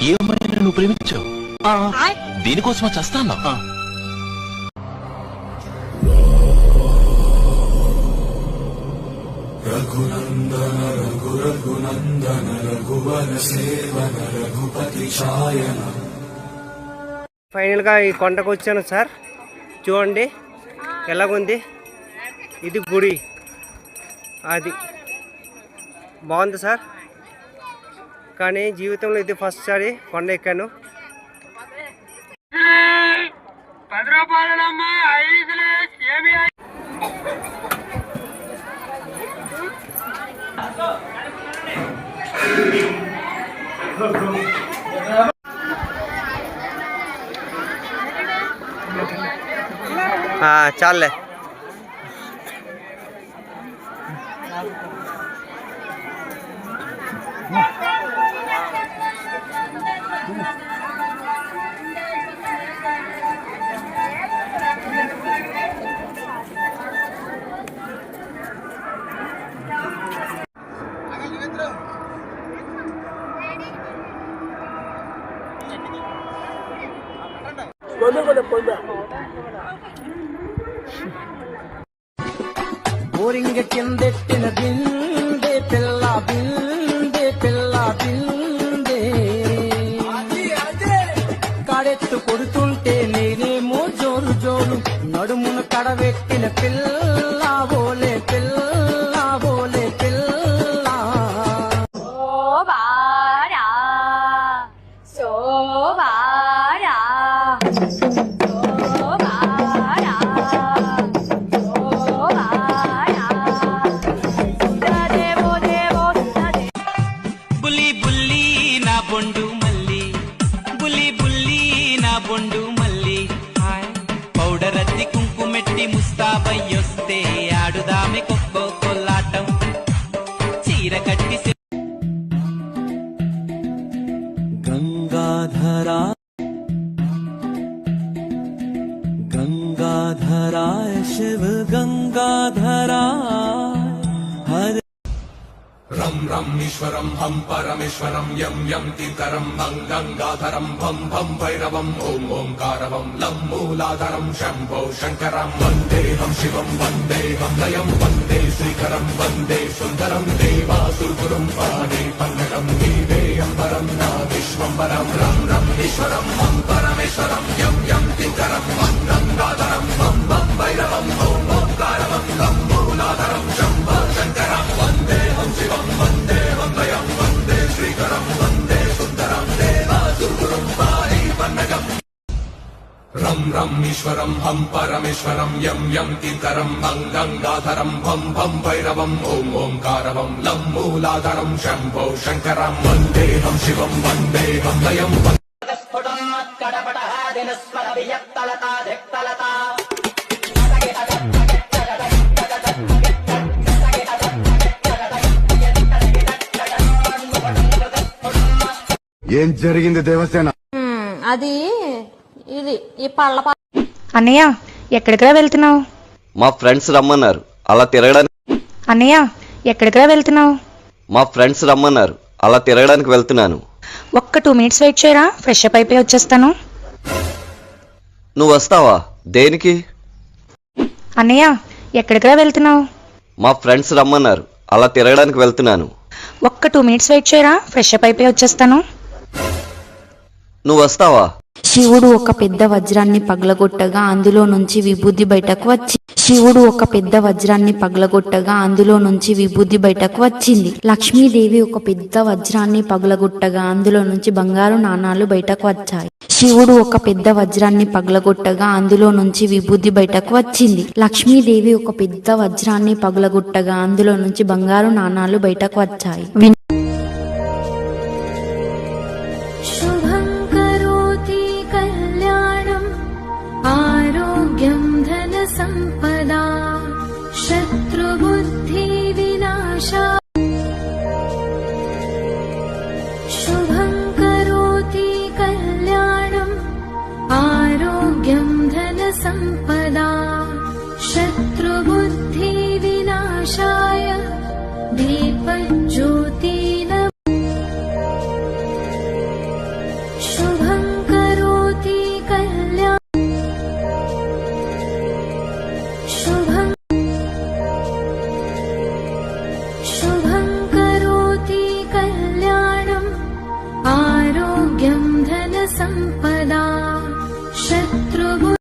ఏ అమ్మాయిని నువ్వు ప్రేమించావు? దీనికోసమా చేస్తాను? రఘునందన రఘు రఘునందన రఘువర సేవన రఘుపతి ఛాయన. ఫైనల్గా ఈ కొండకు వచ్చాను సార్. చూడండి ఎలాగుంది. ఇది గుడి, అది బాగుంది సార్. కానీ జీవితంలో ఇది ఫస్ట్ సారి కొండ ఎక్కాను. చాలే. బోరింగ కిందెట్టిన బిందే పిల్ల బిందే పిల్ల బిందే కాడెత్తు కొడుతుంటే నేనేమో జోరు జోరు నడుమున కడబెట్టిన పిల్ల బోలే పిల్ల బోలే పిల్ల. శోభారా శోభారా పౌడర్ అద్ది కుంకుమెట్టి ముస్తాబయ్యొస్తే ఆడుదామె కొక్కో కొల్లాటం చీర కట్టి. గంగాధరా గంగాధరాయ శివ గంగాధరా హర. రం రం ఈశ్వరం హం పరమేశ్వరం యం యం తీర్థరం భం గంగాధరం భం భం భైరవం ఓం ఓంకారవం లం మూలాధరం శంభో శంకరం. వందేహం శివం వందేహం లయం వందే శ్రీకరం వందే సుందరం దేవాసురగురుం పాడే పన్నగం నీవే అంబరం నా విశ్వంబరం. రం రం ఈశ్వరం హం పరమేశ్వరం యం యం తీర్థరం భం గంగాధరం భం భం భైరవం ఓం ఓంకారవం లం మూలాధరం శంభో శంకరం. వందేహం శివం వందేహం లయం వందే శ్రీకరం వందే సుందరం దేవాసురగురుం పాడే పన్నగం. రం రం ఈశ్వరం హం పరమేశ్వరం యం యం తీర్థరం భం గంగాధరం భం భం భైరవం ఓం ఓంకారవం లం మూలాధరం శంభో శంకరం. వందేహం శివం వందేహం లయం. ఏం జరిగింది దేవసేన? అది ఇది ఈ పళ్ళ. అన్నయ్య ఎక్కడికిరా వెళ్తున్నావు? మా ఫ్రెండ్స్ రమ్మన్నారు అలా తిరగడానికి. అన్నయ్య ఎక్కడికిరా వెళ్తున్నావు? మా ఫ్రెండ్స్ రమ్మన్నారు అలా తిరగడానికి వెళ్తున్నాను. ఒక్క 2 minutes వెయిట్ చేయరా, ఫ్రెష్ అప్ అయిపోయి వచ్చేస్తాను. నువ్వు వస్తావా? దేనికి? అన్నయ్య ఎక్కడికిరా వెళ్తున్నావు? మా ఫ్రెండ్స్ రమ్మన్నారు అలా తిరగడానికి వెళ్తున్నాను. ఒక్క 2 minutes వెయిట్ చేయరా, ఫ్రెష్ అప్ అయిపోయి వచ్చేస్తాను. నువ్వు వస్తావా? శివుడు ఒక పెద్ద వజ్రాన్ని పగలగొట్టగా అందులో నుంచి విభూది బయటకు వచ్చి శివుడు ఒక పెద్ద వజ్రాన్ని పగలగొట్టగా అందులో నుంచి విభూది బయటకు వచ్చింది. లక్ష్మీదేవి ఒక పెద్ద వజ్రాన్ని పగలగొట్టగా అందులో నుంచి బంగారు నాణాలు బయటకు వచ్చాయి. శివుడు ఒక పెద్ద వజ్రాన్ని పగలగొట్టగా అందులో నుంచి విభూది బయటకు వచ్చింది. లక్ష్మీదేవి ఒక పెద్ద వజ్రాన్ని పగలగొట్టగా అందులో నుంచి బంగారు నాణాలు బయటకు వచ్చాయి. ఆరోగ్యం ధన సంపదా శత్రుబుద్ధి వినాశ. శుభం కరోతి కళ్యాణం ఆరోగ్యం ధన సంపదా శత్రుబుద్ధి వినాశాయ దీపజ్యోతి. शुभं करोति कल्याणं शुभं करोति कल्याणम् आरोग्यं धनसम्पदा शत्रु